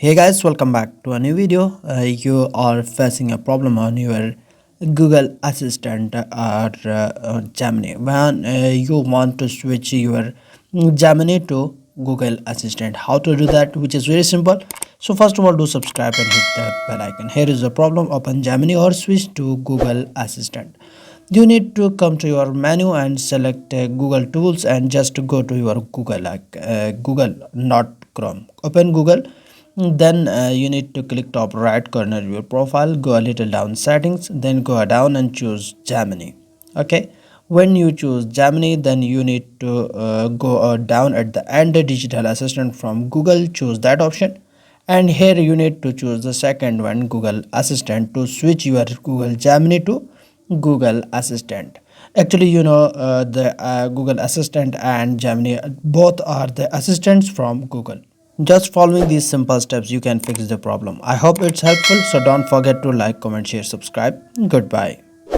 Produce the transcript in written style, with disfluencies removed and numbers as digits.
Hey guys, welcome back to a new video. You are facing a problem on your Google Assistant or Gemini. When you want to switch your Gemini to Google Assistant, how to do that? Which is very simple. So first of all, do subscribe and hit the bell icon. Here is the problem: open Gemini or switch to Google Assistant. You need to come to your menu and select Google Tools and just go to your Google, Google, not Chrome. Open Google, then you need to click top right corner of your profile, go a little down settings, then go down and choose Gemini. Okay, when you choose Gemini, then you need to go down at the end digital assistant from Google, choose that option, and here you need to choose the second one, Google Assistant, to switch your Google Gemini to Google Assistant. Actually, the Google Assistant and Gemini both are the assistants from Google. Just following these simple steps, you can fix the problem. I hope it's helpful. So don't forget to like, comment, share, subscribe. Goodbye.